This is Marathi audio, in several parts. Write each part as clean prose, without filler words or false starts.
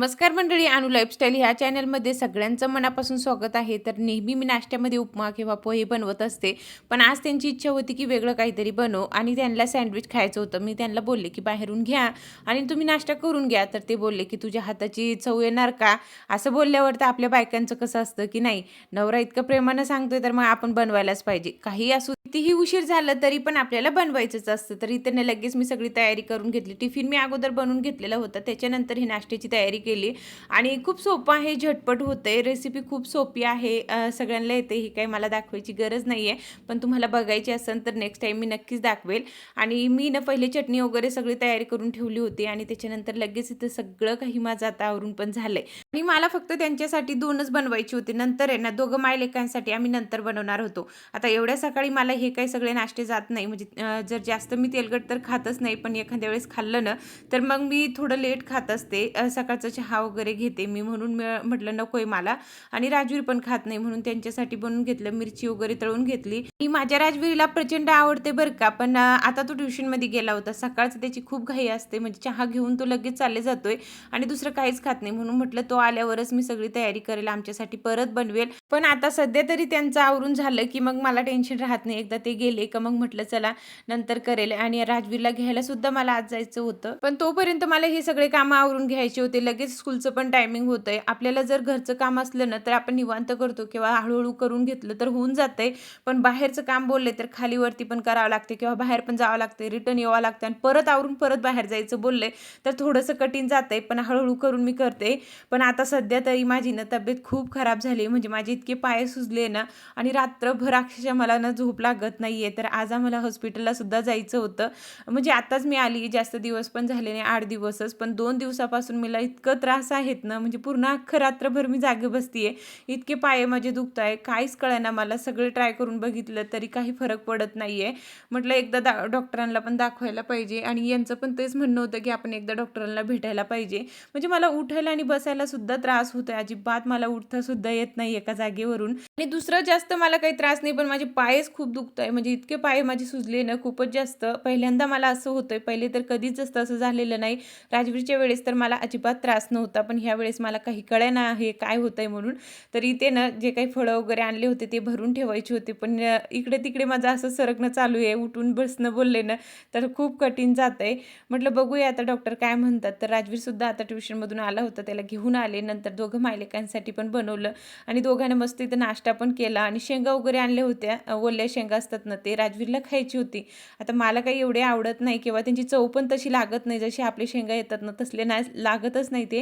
नमस्कार मंडळी, अनु लाईफस्टाईल ह्या चॅनलमध्ये सगळ्यांचं मनापासून स्वागत आहे. तर नेहमी मी नाश्त्यामध्ये उपमा किंवा पोहे बनवत असते, पण आज त्यांची इच्छा होती की वेगळं काहीतरी बनव आणि त्यांना सँडविच खायचं होतं. मी त्यांना बोलले की बाहेरून घ्या आणि तुम्ही नाश्ता करून घ्या. तर ते बोलले की तुझ्या हाताची चव येणार का? असं बोलल्यावर तर आपल्या बायकांचं कसं असतं की नाही, नवरा इतकं प्रेमानं सांगतोय तर मग आपण बनवायलाच पाहिजे. काही असू कितीही उशीर झालं तरी पण आपल्याला बनवायचंच असतं. तर इथे लगेच मी सगळी तयारी करून घेतली. टिफिन मी अगोदर बनवून घेतलेला होता. त्याच्यानंतर ही नाश्त्याची तयारी केली आणि खूप सोपं आहे, झटपट होते. रेसिपी खूप सोपी आहे. सगळ्यांना येते, ही काही मला दाखवायची गरज नाही आहे. पण तुम्हाला बघायची असेल तर नेक्स्ट टाईम मी नक्कीच दाखवेल. आणि मी ना पहिले चटणी वगैरे सगळी तयारी करून ठेवली होती आणि त्याच्यानंतर लगेच इथं सगळं काही माझं आता आवरून पण झालंय. आणि मला फक्त त्यांच्यासाठी 2च बनवायची होती. नंतर आहे ना 2 मायलेकांसाठी आम्ही नंतर बनवणार होतो. आता एवढ्या सकाळी मला हे काही सगळे नाश्ते जात नाही. म्हणजे जर जास्त मी तेलकट तर खातच नाही, पण एखाद्या वेळेस खाल्लं ना तर मग मी थोडं लेट खात असते. सकाळचा चहा वगैरे घेते मी, म्हणून म्हटलं नको आहे मला. आणि राजवीर पण खात नाही म्हणून त्यांच्यासाठी बनवून घेतलं. मिरची वगैरे तळून घेतली. आणि माझ्या राजवीरला प्रचंड आवडते बरं का, पण आता तो ट्युशनमध्ये गेला होता. सकाळचं त्याची खूप घाई असते, म्हणजे चहा घेऊन तो लगेच चालले जातोय आणि दुसरं काहीच खात नाही. म्हणून म्हटलं तो आल्यावरच मी सगळी तयारी करेल, आमच्यासाठी परत बनवेल. पण आता सध्या तरी त्यांचं आवरून झालं की मग मला टेन्शन राहत नाही. एकदा ते गेले का मग म्हटलं चला नंतर करेल. आणि राजवीरला घ्यायला सुद्धा मला आज जायचं होतं, पण तोपर्यंत मला हे सगळे कामं आवरून घ्यायचे होते. लगेच स्कूलचं पण टायमिंग होतंय. आपल्याला जर घरचं काम असलं ना तर आपण निवांत करतो किंवा हळूहळू करून घेतलं तर होऊन जातंय. पण बाहेरचं काम बोलले तर खालीवरती पण करावं लागते किंवा बाहेर पण जावं लागते, रिटर्न यावं लागतं आणि परत आवरून परत बाहेर जायचं बोलले तर थोडंसं कठीण जातंय. पण हळूहळू करून मी करते. पण आता सध्या तरी माझी ना तब्येत खूप खराब झाली, म्हणजे माझे इतके पाय सुजले ना आणि रात्रभर अक्षरशः मला ना झोप लागत नाहीये. तर आज आम्हाला हॉस्पिटलला सुद्धा जायचं होतं. म्हणजे आताच मी आली, जास्त दिवस पण झाले नाही, 8 दिवसच. पण 2 दिवसापासून मला इतकं त्रास आहेत ना, म्हणजे पूर्ण अख्खं रात्रभर मी जागे बसतीये. इतके पाय माझे दुखत आहे, काहीच कळेना मला. सगळे ट्राय करून बघितलं तरी काही फरक पडत नाहीये. म्हटलं एकदा डॉक्टरांना पण दाखवायला पाहिजे आणि यांचं पण तेच म्हणणं होतं की आपण एकदा डॉक्टरांना भेटायला पाहिजे. म्हणजे मला उठायला आणि बसायला सुद्धा त्रास होतोय. अजिबात मला उठता सुद्धा येत नाही एका जागेवरून. आणि दुसरं जास्त मला काही त्रास नाही, पण माझे पायच खूप दुखत आहे. म्हणजे इतके पाय माझे सुजले ना खूपच जास्त. पहिल्यांदा मला असं होतंय, पहिले तर कधीच जास्त असं झालेलं नाही. राजवीरच्या वेळेस तर मला अजिबात त्रास नव्हता, पण ह्या वेळेस मला काही कळेना हे काय होतंय म्हणून. तर इथे ना जे काही फळं वगैरे आणले होते ते भरून ठेवायचे होते, पण इकडे तिकडे माझं असं सरकणं चालू आहे. उठून बसणं बोलले ना तर खूप कठीण जातंय. म्हटलं बघूया आता डॉक्टर काय म्हणतात. तर राजवीर सुद्धा आता ट्युशनमधून आला होता, त्याला घेऊन आले. नंतर दोघं मायलेकांसाठी पण बनवलं आणि दोघांना मस्त इथं नाश्ता पण केला आणि शेंगा वगैरे आणल्या होत्या. ओल्या शेंगा असतात ना, ते राजवीरला खायची होती. आता मला काही एवढे आवडत नाही किंवा त्यांची चव पण तशी लागत नाही, जशी आपले शेंगा येतात ना तसले नाही लागतच नाही ते.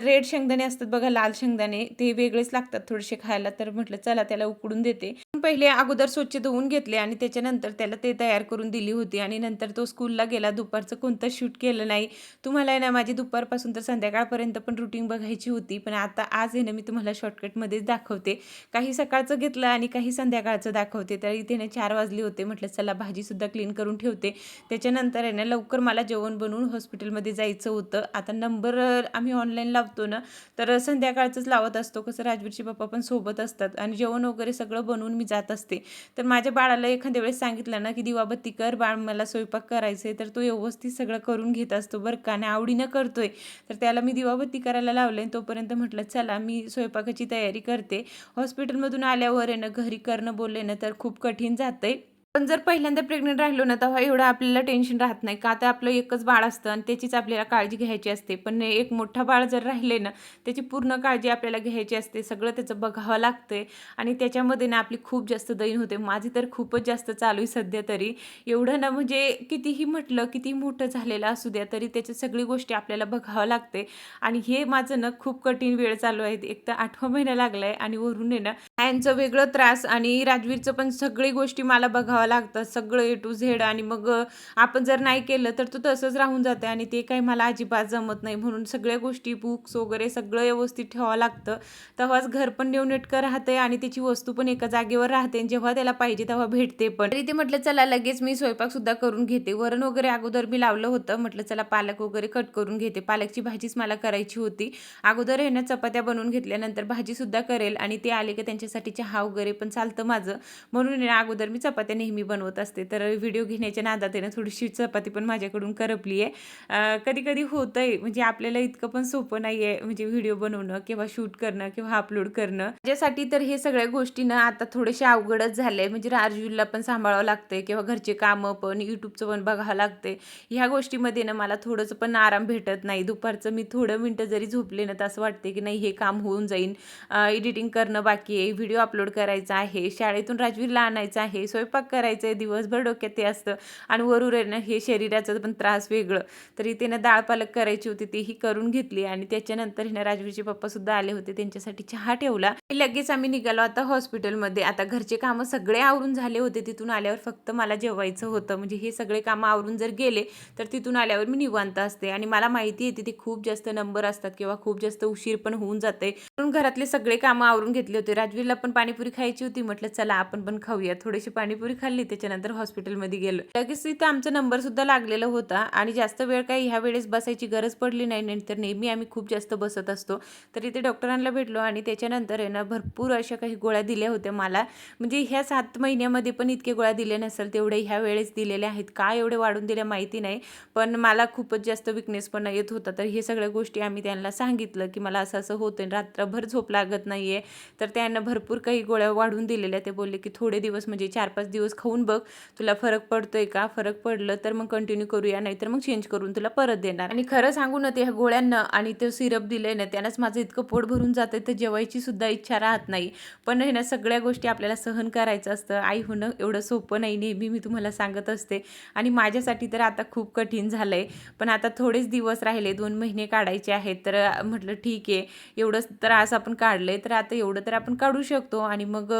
रेड शेंगदाणे असतात बघा, लाल शेंगदाणे, ते वेगळेच लागतात थोडेसे खायला. तर म्हटलं चला त्याला उकडून देते. पहिले अगोदर स्वच्छ धुवून घेतले आणि त्याच्यानंतर त्याला ते तयार करून दिली होती आणि नंतर तो स्कूलला गेला. दुपारचं कोणतंच शूट केलं नाही. तुम्हाला आहे ना माझी दुपारपासून तर संध्याकाळपर्यंत पण रुटीन बघायची होती, पण आता आज आहे ना मी तुम्हाला शॉर्टकटमध्येच दाखवते. काही सकाळचं घेतलं आणि काही संध्याकाळचं दाखवते. तर इथे ना 4 वाजले होते. म्हटलं चला भाजीसुद्धा क्लीन करून ठेवते. त्याच्यानंतर आहे ना लवकर मला जेवण बनवून हॉस्पिटलमध्ये जायचं होतं. आता नंबर आम्ही ऑनलाईन लावतो ना, तर संध्याकाळचंच लावत असतो. कसं राजवीरचे पप्पा पण सोबत असतात आणि जेवण वगैरे सगळं बनवून मी जात असते. तर माझ्या बाळाला एखाद्या वेळेस सांगितलं ना की दिवाबत्ती कर बाळ, मला स्वयंपाक करायचे, तर तो व्यवस्थित सगळं करून घेत असतो बरं का, आणि आवडीनं करतोय. तर त्याला मी दिवाबत्ती करायला लावले. तोपर्यंत म्हटलं चला मी स्वयंपाकाची तयारी करते. हॉस्पिटलमधून आल्यावर आहे ना घरी करणं बोलले ना तर खूप कठीण जातंय. पण जर पहिल्यांदा प्रेग्नंट राहिलो ना तेव्हा एवढं आपल्याला टेन्शन राहत नाही, का तर आपलं एकच बाळ असतं आणि त्याचीच आपल्याला काळजी घ्यायची असते. पण एक मोठं बाळ जर राहिले ना त्याची पूर्ण काळजी आपल्याला घ्यायची असते. सगळं त्याचं बघावं लागतंय आणि त्याच्यामध्ये ना आपली खूप जास्त दैन होते. माझी तर खूपच जास्त चालू आहे सध्या तरी. एवढं ना म्हणजे कितीही म्हटलं, किती मोठं झालेलं असू द्या तरी त्याच्या सगळी गोष्टी आपल्याला बघावं लागते. आणि हे माझं ना खूप कठीण वेळ चालू आहे. एक तर 8वा महिना लागलाय आणि वरून आहे ना यांचं वेगळं त्रास आणि राजवीरचं पण सगळी गोष्टी मला बघावं लागतात, सगळं ए टू झेड. आणि मग आपण जर नाही केलं तर तो तसंच राहून जाते आणि ते काही मला अजिबात जमत नाही. म्हणून सगळ्या गोष्टी बुक्स वगैरे सगळं व्यवस्थित ठेवावं लागतं. तेव्हाच घर पण नीटनेटकं राहतंय आणि त्याची वस्तू पण एका जागेवर राहते आणि जेव्हा त्याला पाहिजे तेव्हा भेटते पण. तरी ते म्हटलं चला लगेच मी स्वयंपाक सुद्धा करून घेते. वरण वगैरे अगोदर मी लावलं होतं. म्हटलं चला पालक वगैरे कट करून घेते. पालकची भाजीच मला करायची होती. अगोदर आहे ना चपात्या बनवून घेतल्यानंतर भाजी सुद्धा करेल आणि ते आले की त्यांच्यासाठी त्यांच्यासाठी चहा वगैरे पण चालतं माझं, म्हणून अगोदर मी चपात्या नेहमी बनवत असते. तर व्हिडिओ घेण्याच्या नादात आहे ना थोडीशी चपाती पण माझ्याकडून करपली आहे. कधी-कधी होतंय म्हणजे आपल्याला इतकं पण सोपं नाही आहे म्हणजे व्हिडिओ बनवणं किंवा शूट करणं किंवा अपलोड करणं. माझ्यासाठी तर हे सगळ्या गोष्टी ना आता थोडेसे अवघडच झाले. म्हणजे राजवीरला पण सांभाळावं लागते किंवा घरचे कामं पण, YouTubeचं पण बघावं लागते. ह्या गोष्टीमध्ये ना मला थोडंसं पण आराम भेटत नाही. दुपारचं मी थोडं मिनटं जरी झोपले ना तर असं वाटते की नाही हे काम होऊन जाईल. एडिटिंग करणं बाकी आहे, व्हिडिओ अपलोड करायचा आहे, शाळेतून राजवीरला आणायचं आहे, स्वयंपाक करायचं आहे, दिवसभर डोक्यात ते असतं आणि वरून आहे ना हे शरीराचा पण त्रास वेगळं. तरी त्यानं डाळ पालक करायची होती तेही करून घेतली आणि त्याच्यानंतर हिनं राजवीरचे पप्पासुद्धा आले होते, त्यांच्यासाठी चहा ठेवला. लगेच आम्ही निघालो आता हॉस्पिटलमध्ये. आता घरचे कामं सगळे आवरून झाले होते. तिथून आल्यावर फक्त मला जेवायचं होतं. म्हणजे हे सगळे कामं आवरून जर गेले तर तिथून आल्यावर मी निवांत असते आणि मला माहिती आहे तिथे खूप जास्त नंबर असतात किंवा खूप जास्त उशीर पण होऊन जाते. म्हणून घरातले सगळे कामं आवरून घेतले होते. राजवीरला पण पाणीपुरी खायची होती. म्हटलं चला आपण पण खाऊया. थोडीशी पाणीपुरी खाल्ली, त्याच्यानंतर हॉस्पिटलमध्ये गेलो. लगेच तिथं आमचा नंबर सुद्धा लागलेला होता आणि जास्त वेळ काही ह्या वेळेस बसायची गरज पडली नाही. नाहीतर नेहमी आम्ही खूप जास्त बसत असतो. तर इथे डॉक्टरांना भेटलो आणि त्याच्यानंतर आहे ना भरपूर अशा काही गोळ्या दिल्या होत्या मला. म्हणजे ह्या 7 महिन्यामध्ये पण इतके गोळ्या दिल्या नसेल तेवढे ह्या वेळेस दिलेले आहेत. का एवढे वाढून दिल्या माहिती नाही. पण मला खूपच जास्त विकनेसपणा येत होता. तर हे सगळ्या गोष्टी आम्ही त्यांना सांगितलं की मला असं होतंय, रात्रभर झोप लागत नाहीये. तर त्यांना भरपूर काही गोळ्या वाढवून दिलेल्या. ते बोलले की थोडे दिवस म्हणजे 4-5 दिवस खाऊन बघ, तुला फरक पडतोय का? फरक पडलं तर मग कंटिन्यू करूया, नाहीतर मग चेंज करून तुला परत देणार. आणि खरं सांगू ना ते ह्या गोळ्यांना आणि ते सिरप दिलंय ना त्यानंच माझं इतकं पोट भरून जातंय तर जेवायची सुद्धा इच्छा राहत नाही. पण हे ना सगळ्या गोष्टी आपल्याला सहन करायचं असतं. आई होणं एवढं सोपं नाही, नेहमी मी तुम्हाला सांगत असते. आणि माझ्यासाठी तर आता खूप कठीण झालंय. पण आता थोडेच दिवस राहिले, 2 महिने काढायचे आहेत. तर म्हटलं ठीक आहे, एवढंच त्रास आपण काढले तर आता एवढं तर आपण काढू शकतो आणि मग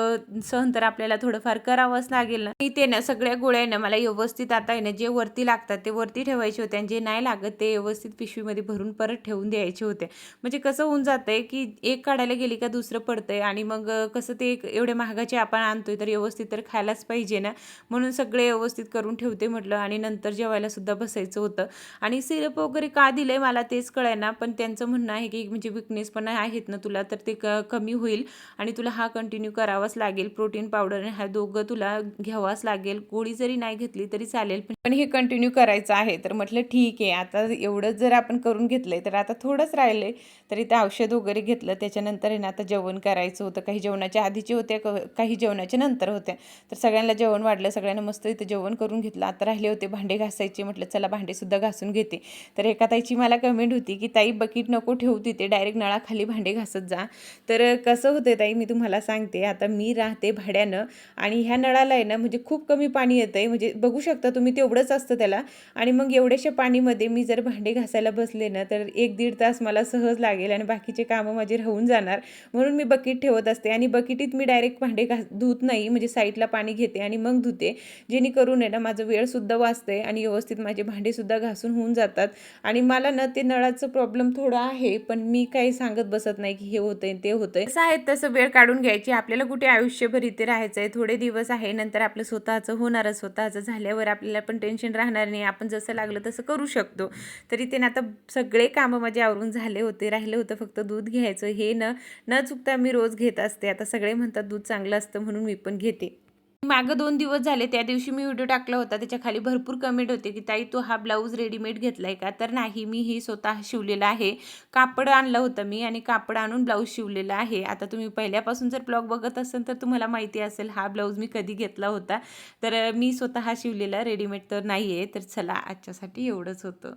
सहन तर आपल्याला थोडंफार करावंच लागेल ना. ते ना सगळ्या गोळ्या ना मला व्यवस्थित आता आहे ना जे वरती लागतात ते वरती ठेवायचे होते आणि जे नाही लागत ते व्यवस्थित पिशवीमध्ये भरून परत ठेवून द्यायचे होते. म्हणजे कसं होऊन जातंय की एक काढायला गेली का दुसरं पडतंय आणि मग कसं ते एवढे महागाचे आपण आणतोय तर व्यवस्थित तर खायलाच पाहिजे ना. म्हणून सगळे व्यवस्थित करून ठेवते म्हटलं आणि नंतर जेवायला सुद्धा बसायचं होतं. आणि सिरप वगैरे का दिलंय मला तेच कळेना, पण त्यांचं म्हणणं आहे की म्हणजे विकनेस पण आहेत ना तुला तर ते कमी होईल आणि तुला हा कंटिन्यू करावाच लागेल. प्रोटीन पावडर आणि हा दोघं तुला घ्यावाच लागेल. गोळी जरी नाही घेतली तरी चालेल, पण हे कंटिन्यू करायचं आहे. तर म्हटलं ठीक आहे, आता एवढंच जर आपण करून घेतलंय तर आता थोडंच राहिलंय. तर इथं औषध वगैरे घेतलं, त्याच्यानंतर आहे ना आता जेवण करायचं होतं. काही जेवणाच्या आधीचे होते, काही जेवणाच्या नंतर होत्या. तर सगळ्यांना जेवण वाढलं, सगळ्यांना मस्त इथं जेवण करून घेतलं. आता राहिले होते भांडे घासायचे, म्हटलं चला भांडेसुद्धा घासून घेते. तर एका ताईची मला कमेंट होती की ताई बकेट नको ठेवू तिथे, डायरेक्ट नळाखाली भांडे घासत जा. तर कसं होतं ताई मी तुम्हाला सांगते, आता मी राहते भाड्यानं आणि ह्या नळाला आहे ना म्हणजे खूप कमी पाणी येतंय. म्हणजे बघू शकता तुम्ही तेवढंच असतं त्याला आणि मग एवढ्याशा पाणीमध्ये मी जर भांडे घासायला बसले ना तर 1-1.5 तास मला सहज लागेल आणि बाकीचे कामं माझे राहून जाणार. म्हणून मी बकेट ठेवत असते आणि बकेटीत मी डायरेक्ट भांडे धुत नाही, म्हणजे साईडला पाणी घेते आणि मग धुते, जेणेकरून आहे ना माझं वेळसुद्धा वाचते आणि व्यवस्थित माझे भांडेसुद्धा घासून होऊन जातात. आणि मला ना ते नळाचं प्रॉब्लेम थोडा आहे, पण मी काही सांगत बसत नाही की हे होतंय ते होतंय. कसं आहे तसं वेळ काढून घ्यायची. आपल्याला कुठे आयुष्यभर इथे राहायचंय, थोडे दिवस आहे, नंतर आपलं स्वतःचं होणारच. स्वतःचं झाल्यावर आपल्याला पण टेन्शन राहणार नाही, आपण जसं लागलं तसं करू शकतो. तरी ते ना आता सगळे कामं माझे आवरून झाले होते, राहिलं होतं फक्त दूध घ्यायचं. हे न चुकता मी रोज घेत असते. आता सगळे म्हणतात दूध चांगलं असतं म्हणून मी पण घेते. मागं 2 दिवस झाले, त्या दिवशी मी व्हिडिओ टाकला होता, त्याच्या खाली भरपूर कमेंट होते की ताई तू हा ब्लाऊज रेडीमेड घेतलाय का? तर नाही, मी ही स्वतः शिवलेला आहे. कापड आणलं होतं मी आणि कापड आणून ब्लाऊज शिवलेला आहे. आता तुम्ही पहिल्यापासून जर ब्लॉग बघत असाल तर तुम्हाला माहिती असेल हा ब्लाऊज मी कधी घेतला होता. तर मी स्वतः शिवलेला, रेडीमेड तर नाही आहे. तर चला आजच्यासाठी एवढंच होतं.